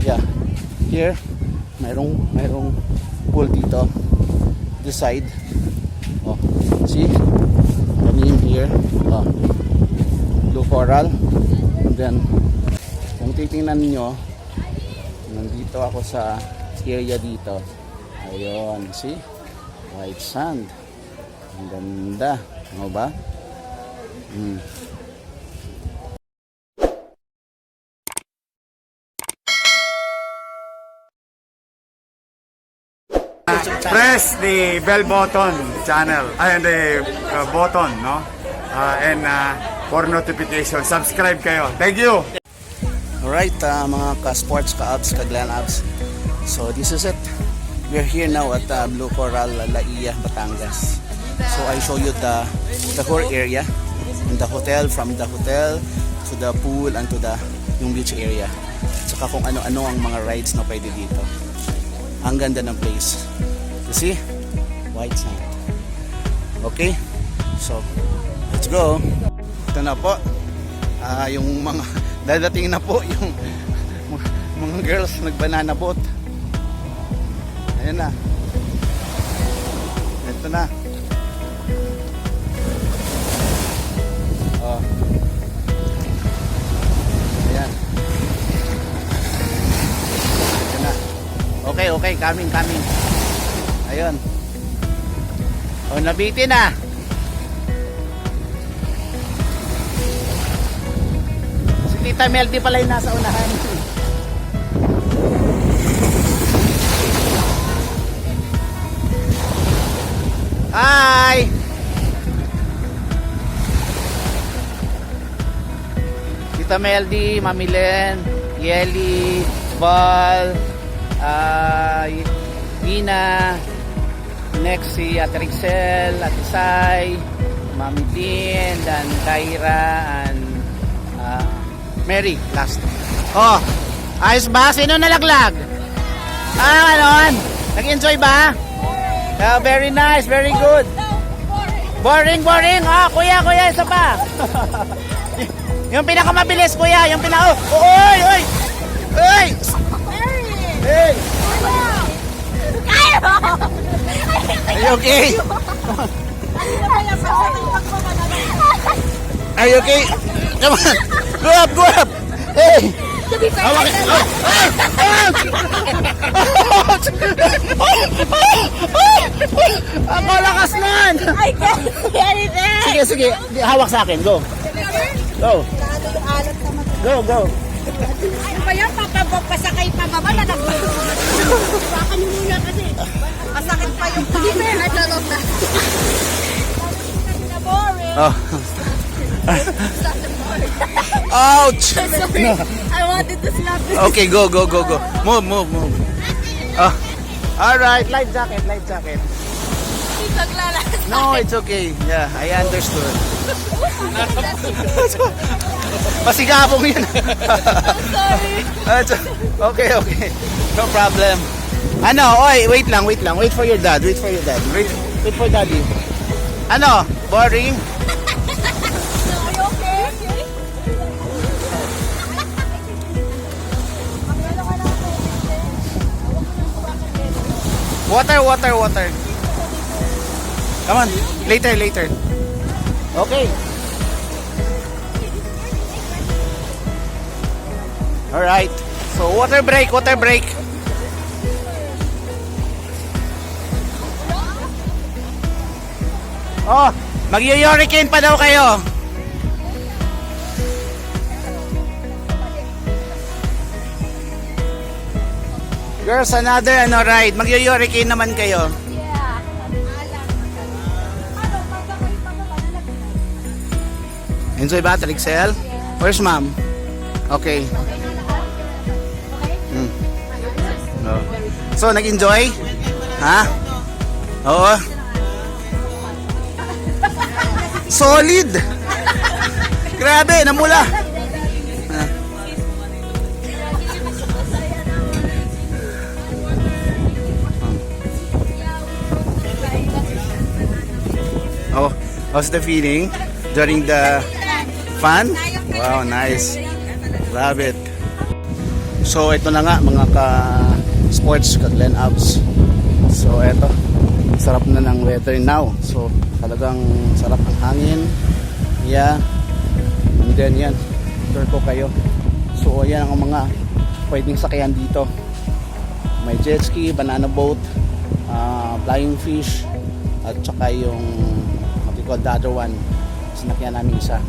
Yeah. Here, mayroong pool dito. This side. Oh, see? Kami here. Oh. Blue coral. And then, kung titingnan niyo, nandito ako sa area dito. Ayun, see? White sand. Ang ganda. Ano ba? Press the bell button channel and the button, no? And for notification, subscribe kayo. Thank you. Alright, mga ka-sports, ka-abs, ka-glan abs. So this is it. We're here now at Blue Coral, Laia, Batangas. So I show you the whole area and the hotel, from the hotel to the pool and to the yung beach area. Saka kung ano-ano ang mga rides na pwede dito. Ang ganda ng place. You see? White sand. Okay? So, let's go. Ito na po. Yung mga dadating na po yung mga girls nag-banana boat. Ayan na. Ito na. Oh. Ayan. Ayan na. Okay, coming. Ayun. Oh, nabitin na. Si Tita Meldy pala yung nasa unahan. Hi! Tita Meldy, Mami Len, Yeli, Bal, Ina, next si Ate Rixel, Ate Sai, Mami Dean, dan Kyra, and Mary, last. Oh, ayos ba? Sino nalaglag? Ganon? Nag-enjoy ba? Very nice, very good. Boring. Oh, kuya, isa pa. Yung pinakamabilis, kuya. Yung Oy! Hey! Are you okay? Are you okay? Come on. Go up. Hey! Ang lakas nun! I can't see anything! Sige. Hawak sa akin. Go. Lalo yung alat naman. Go. Ano ba yan? Pasakay pa ba? Baka nyo muna kasi. Masakit pa yung pangin. Naglalot na. Boring. Oh. Ouch! Sorry. I wanted to slap it. Okay, go. Move. Oh. Alright, life jacket. No, it's okay. Yeah, I understood. Masigabong yun. Sorry. Okay. No problem. Wait lang. Wait for your dad. Wait for daddy. Boring? Are you okay? Water. Come on. Later. Okay. Alright. So, water break. Oh, mag-hurricane pa daw kayo. Girls, another ride. Mag-hurricane naman kayo. Enjoy ba, Trixel? Where's mom? Okay. No. So, nag-enjoy? Ha? Oo. Solid! Grabe, namula! Oh, how's the feeling during the fun? Wow, nice. Rabbit. So ito na nga mga ka-sports, ka-Glen Abs. So eto, sarap na ng weather now. So talagang sarap ang hangin. Yeah. And then yan, tour ko kayo. So yan ang mga pwedeng sakyan dito. May jet ski, banana boat, flying fish, at saka yung what we call the other one. Sinakyan namin isa.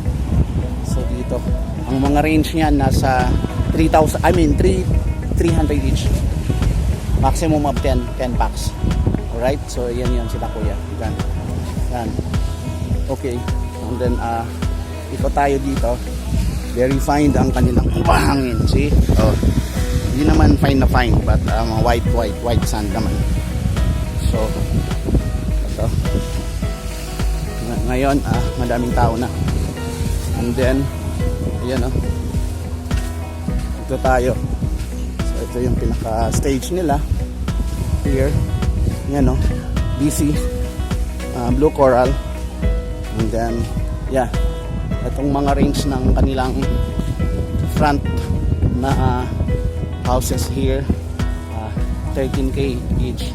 So dito, ang mga range niyan nasa 300 each. Maximum of 10 packs. Alright? So yan sila kuya. Yan. Okay. And then ikot tayo dito. Very fine ang kanilang hangin. See? Oh. Hindi naman fine na fine, but white sand naman. So ito. Ngayon madaming tao na. And then ayan ito tayo. So ito yung pinaka stage nila here. Yan BC Blue Coral. And then yeah, itong mga range ng kanilang front na houses here, 13k each.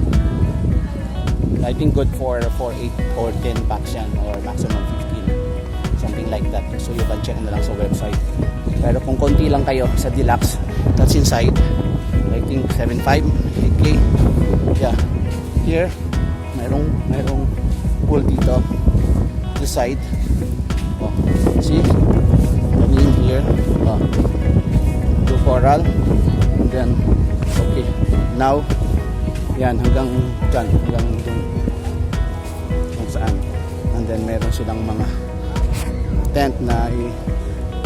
I think good for 8 or 10 packs yan, or maximum 15, something like that. So you can check na lang sa website. Pero kung konti lang kayo sa deluxe, that's inside, I think 7.5, 8k. Yeah, here mayroong pool dito this side. See, in here, Blue Coral. And then okay, now yan hanggang dyan, hanggang kung saan. And then meron silang mga tent na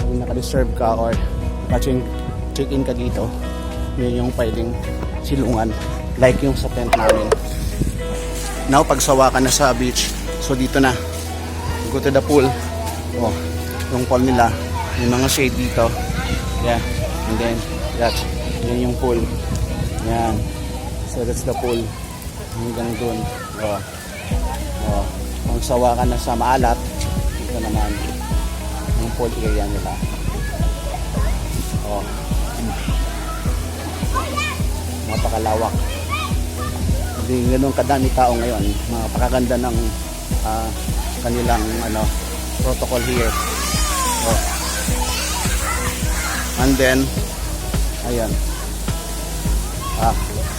kung naka-reserve ka or check-in ka dito, yun yung pwedeng silungan like yung sa tent namin. Now pagsawa ka na sa beach, so dito na, go to the pool. Yung pool nila, yung mga shade dito. Yeah, and then yan yung pool. Yan. So that's the pool. Hanggang dun. Kung sawa ka na sa maalat, dito naman yung pool area nila. Napakalawak. Hindi ganun kadami tao ngayon. Napakaganda ng kanilang protocol here. And then ayan,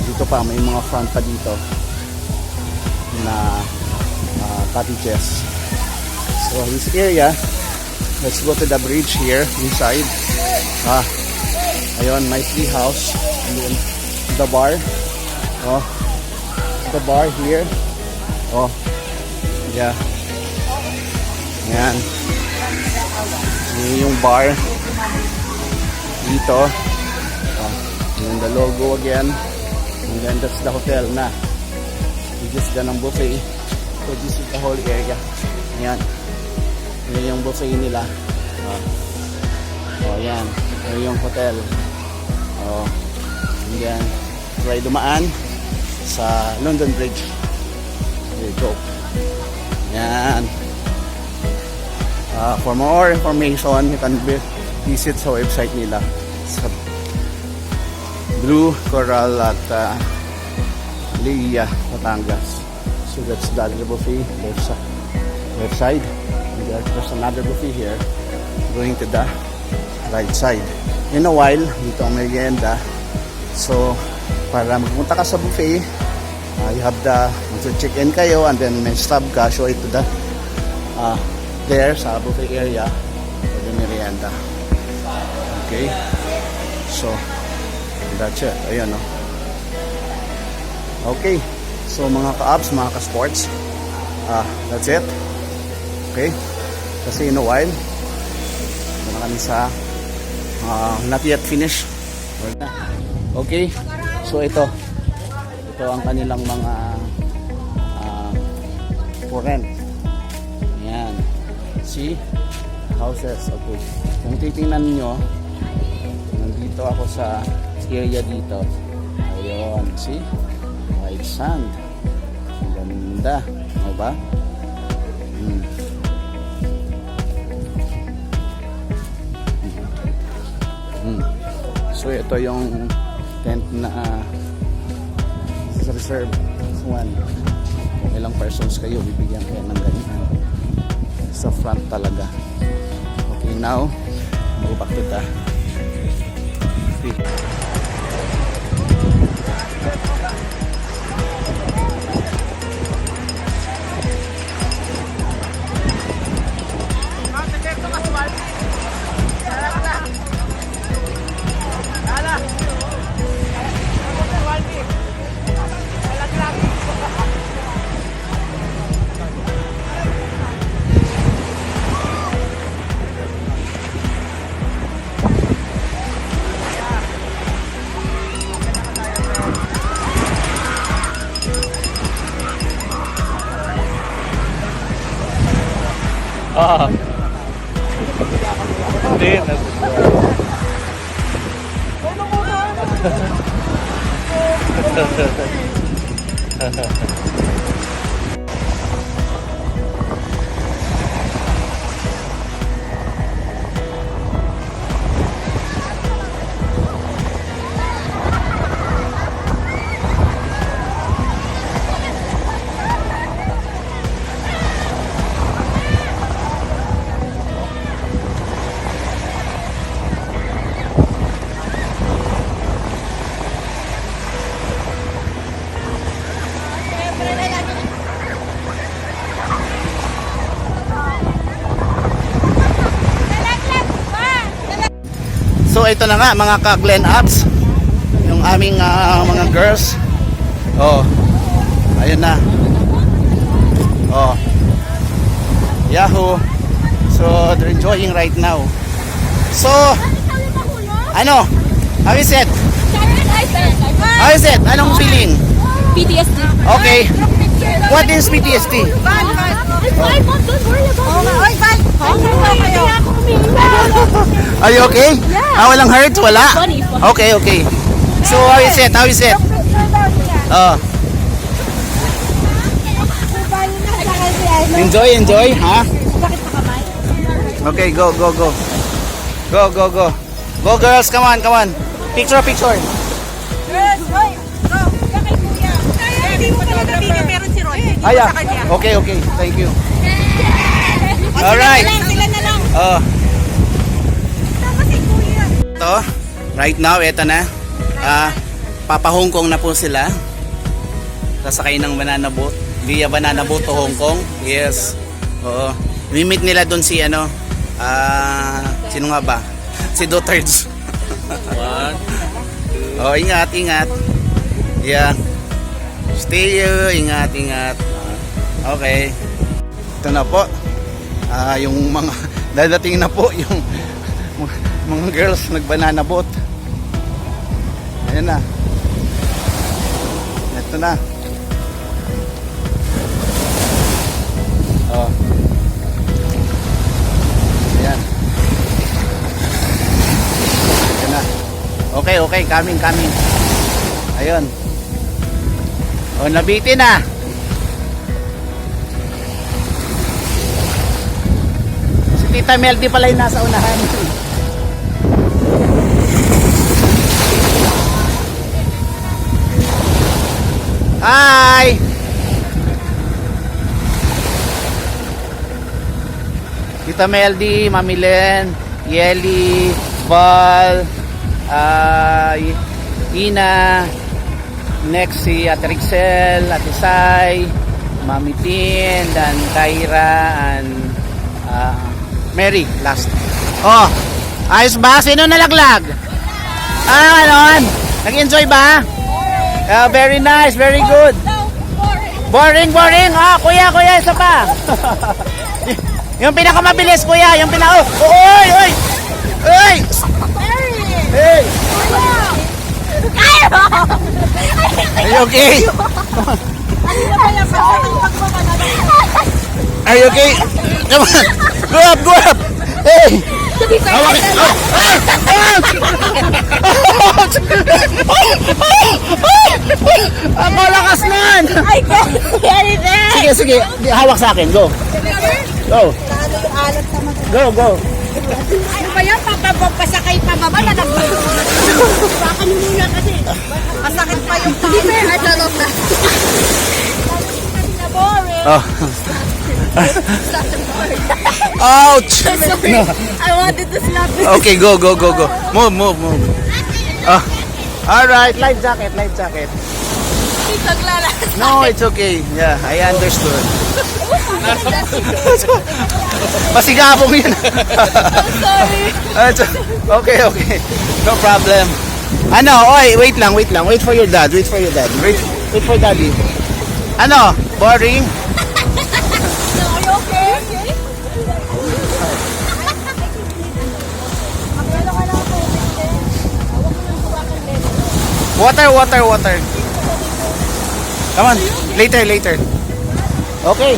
dito pa may mga front pa dito na cottages. So this area, let's go to the bridge here inside. Ayun, my tree house. And then the bar. The bar here. Yeah. Yan. Yan yung bar dito. Yan the logo again. And then that's the hotel na. We just done ang buffet. So this is the whole area. Yan. Yan yung buffet nila. Yan. Yan yung hotel. And then try dumaan sa London Bridge. There you go. Yan. For more information, you can visit sa website nila sa Blue Coral at Leia, Batangas. So that's the other buffet, left side. And there's another buffet here going to the right side. In a while, dito ang merienda. So para magpunta ka sa buffet, you have to check-in kayo, and then may stop ka, show it to the there sa buffet area for the merienda. Okay, so that's it. Ayan okay, so mga ka-abs, mga ka-sports, that's it. Okay, kasi in a while na kami sa not yet finished. Okay, so ito ang kanilang mga for rent. Ayan, see, houses. Okay, kung titingnan nyo, nandito ako sa area dito. Ayun, see, white sand. Ang ganda, ano ba? So ito yung tent na reserve one. Kung ilang persons kayo, bibigyan kayo ng ganyan. Sa front talaga. Okay, now, go back to the field. Ah. Hindi. So ito na nga mga ka-Glen Apps, yung aming mga girls. Oh, ayun na. Oh, Yahoo! So they're enjoying right now. So, ano? How is it? How is it? Anong feeling? PTSD. Okay. What is PTSD? Are you okay? Yeah. Walang hurt? Wala? Funny. Okay, okay. So, how is it? How is it? Oh. Enjoy, enjoy, ha? Okay, go, go, go. Go, go, go. Go, girls, come on, come on. Picture, picture. Aya. Okay, okay. Thank you. Alright. Sila na lang. Oh. Tama si Kuya. Ito, right now, ito na. Papa-Hong Kong na po sila. Sasakay ng banana boat. Via banana boat to Hong Kong. Yes. Oo. Meet nila doon si ano. Sino nga ba? Si Dotards. Oh, ingat, ingat. Yeah. Stay ingat, ingat. Okay. Ito na po. Yung mga dadating na po yung mga girls nagbanana boat. Ayan na. Ito na. Oh. Ayan. Ayan na. Okay, okay. Coming, coming. Ayun. Oh, nabitin na. Si Tita Meldy pala yung nasa unahan. Hi! Tita Meldy, Mami Len, Yeli, Val, Ina, next si Ate Rixel, Ate Sai, Mami Tin, dan Kyra, and Mary, last. Oh, ayos ba? Sino nalaglag? Ano? Nag-enjoy ba? Very nice, very good. Boring, boring. Kuya, isa pa. Yung pinakamabilis, kuya. Yung Oy, oy! Oy! Hey! Are you okay? Are you okay? Come on. Go up, go up. Hey! Ako lakas nun! I can't see anything. Sige, sige. Hawak sa akin. Go. Go. Alat sa mata. Go, go. Ano ba yan? Papabog pasakay pababa na naglulunod. Baka niyo muna kasi. Masakit pa yung paa. Ay, lalong na. Na boring. Oh. Ouch! Sorry. I wanted to slap it. Okay, go. Move. Oh. Alright, life jacket. Paglalas. No, it's okay. Yeah, I understood. Pasigabong yun. Sorry. Okay. No problem. Ano, oy, wait lang. Wait for your dad. Wait for daddy. Ano, boring? Are you okay? Magkano ka lang po? Huwag mo nang hawakan din. Water. Come on, later. Okay.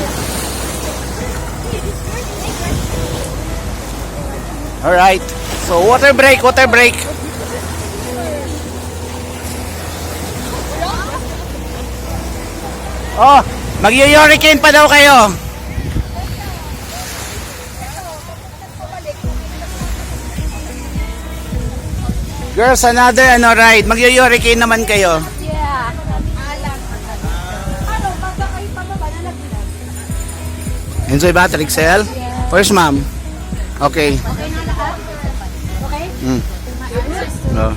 Alright. So, water break. Oh, mag-hurricane pa daw kayo. Girls, another ride. Mag-hurricane naman kayo. Yeah. Alam. Ano, baka kayo pababa na nagbilang? Enjoy ba, Trixel? Where's mom? Okay. Okay na lahat? Okay? Oh.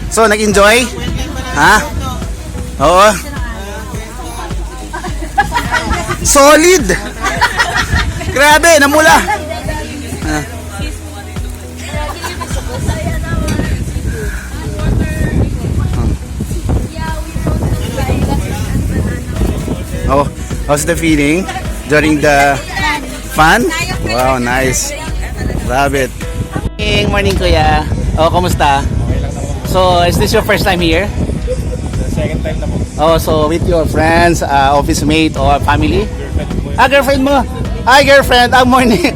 So, nag-enjoy? Ha? Oo. Solid! Grabe, namula! Ah. Oh, how's the feeling during the fun? Wow, nice. Love it. Morning, kuya. Oh, kumusta? So, is this your first time here? Second time na po. Oh, so with your friends, office mate or family? Girlfriend mo. Hi, girlfriend. Morning.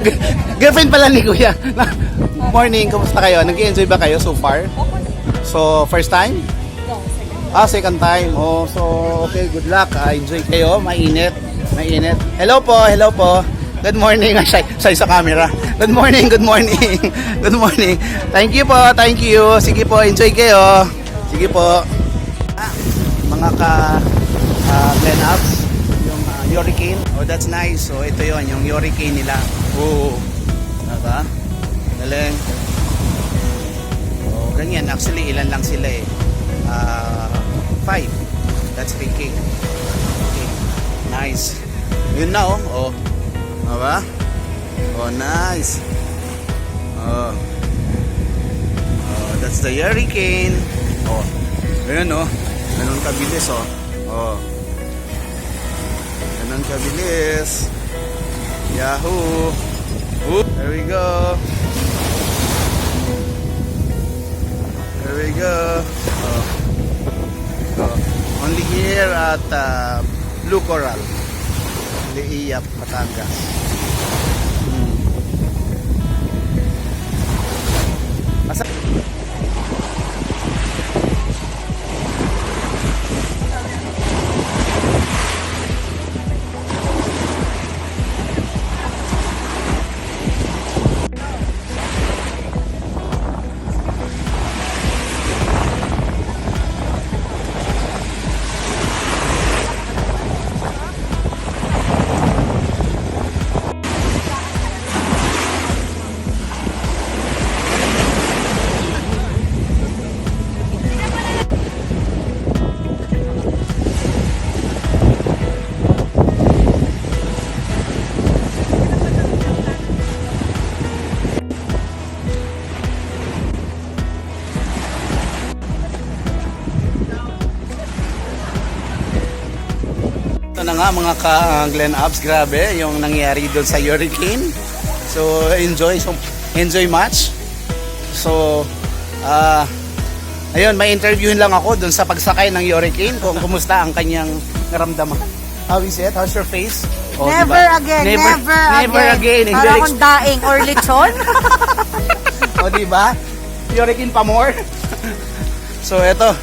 Girlfriend pala ni kuya. Morning, kumusta kayo? Nag-enjoy ba kayo so far? So, first time? Second time. Oh, so okay, good luck. Enjoy kayo. Mainit. Hello po. Good morning. Shy sa camera. Good morning. Good morning. Thank you po. Sige po, enjoy kayo. Sige po. Mga Glen Ups, yung hurricane. Oh, that's nice. So ito yon yung hurricane nila. Oh. Diba? Galing. Oh, ganyan. Actually, ilan lang sila eh. 5. That's 3K. Okay. Nice. Yun na oh. Oh. Diba? Oh, nice. Oh. Oh, that's the hurricane. Oh. Ganun oh. Ganun kabilis oh. Oh. Ganun kabilis. Yahoo. There we go. Oh. Oh. Only here at Blue Coral, Leia, Batangas. Na nga mga Glen Ups, grabe yung nangyari doon sa hurricane. So enjoy much. So ayun, may interviewin lang ako doon sa pagsakay ng hurricane kung kumusta ang kanyang naramdaman. How is it? How's your face? Oh, Never diba? again. Never again. Para akong daing or lechon. O diba? Hurricane pa more. So eto.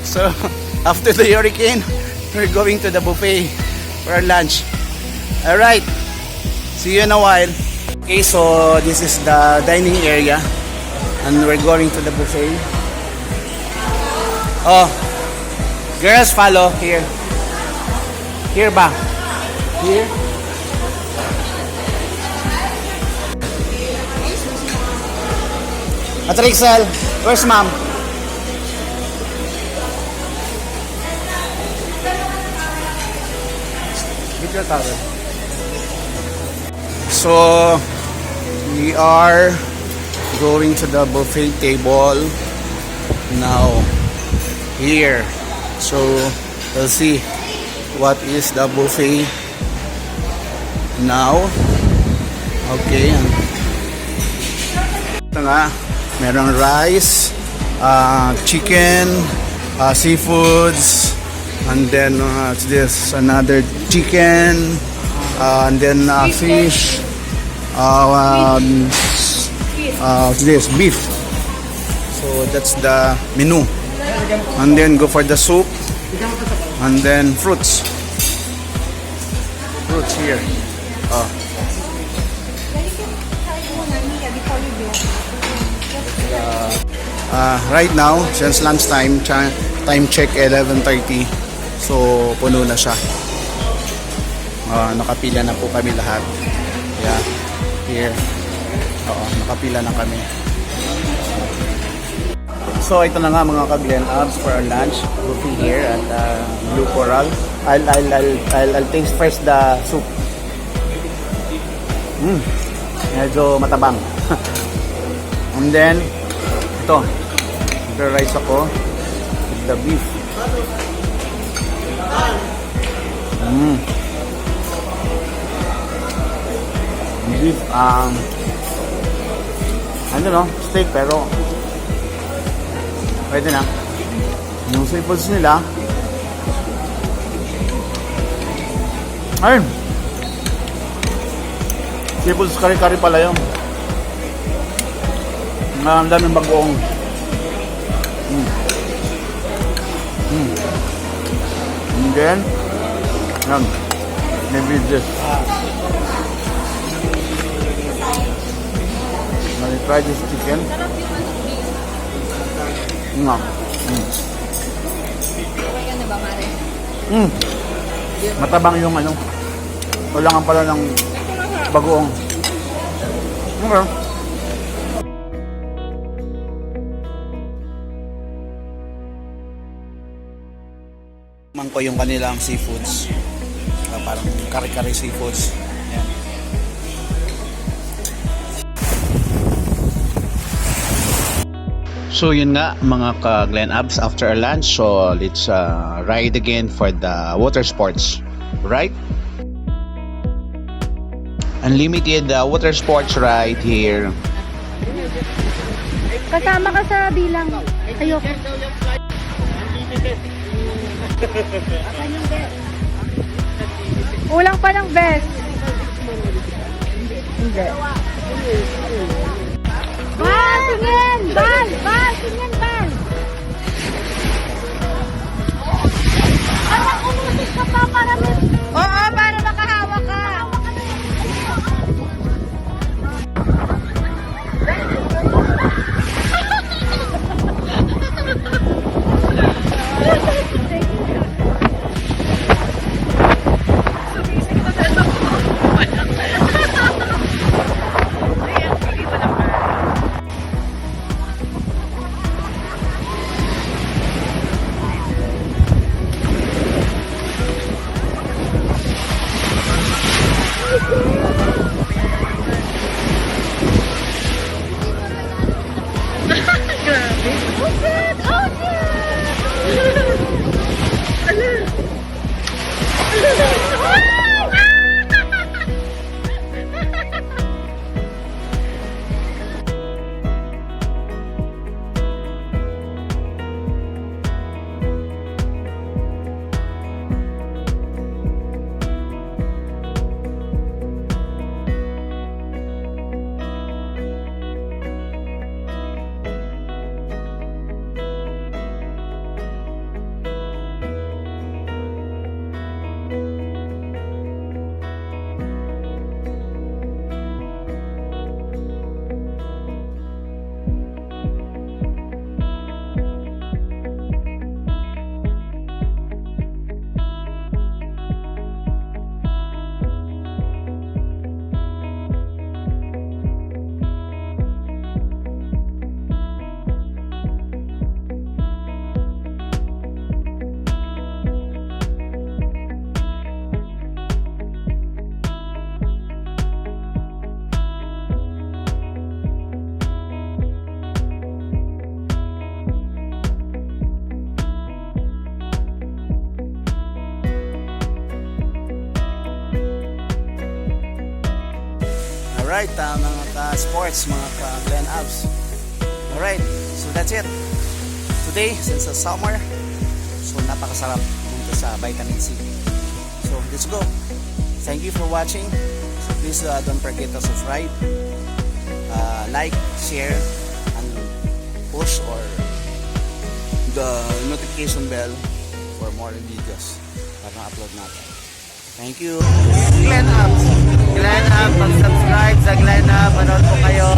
So after the hurricane, we're going to the buffet for our lunch. Alright. See you in a while. Okay, so this is the dining area and we're going to the buffet. Oh, girls follow here. Here ba? Here? Atrixel, where's mom? Get your towel. So, we are going to the buffet table now. Here. So, we'll see what is the buffet now. Okay. Ito nga, merong rice, chicken, seafoods, and then what's this? Another chicken, and then fish, what's this? Beef. So that's the menu. And then go for the soup, and then fruits. Fruits here. Right now, since lunchtime, time check 11:30. So, puno na siya. Nakapila na po kami lahat. Yeah, here. Nakapila na kami. So, ito na nga mga ka-Glen Abs for our lunch. Buffet here at Blue Coral. I'll taste first the soup. Medyo matabang. And then, ito. Rice ako with the beef. Beef, ano no, steak pero pwede na. Yung seafoods nila, ayun, seafoods kari-kari pala yun. Ang daming bagoong. And then, maybe this. Let me try this chicken. Matabang yung ano. Kulangan pala ng bagoong. Okay. Ko yung kanilang seafoods. Parang kare-kare seafoods. Yan. So yun nga mga ka-Glen Abs, after our lunch, so let's ride again for the water sports. Right? Unlimited water sports ride here. Kasama ka sa bilang. Ayoko. Ulang pa ng best. Hindi. Bal! Tingin! Bal! Bal! Tingin! Bal! Anak, umutis ka pa para Oo, para makahawa ka. Alright, mga ka-sports, mga ka-Glen Abs. Alright, so that's it. Today, since it's summer, so napakasarap punta sa Vitamin C. So, let's go. Thank you for watching. So, please don't forget to subscribe, like, share, and push or the notification bell for more videos para na-upload natin. Thank you. Glen Up, mag-subscribe sa Glen Up, manood po kayo.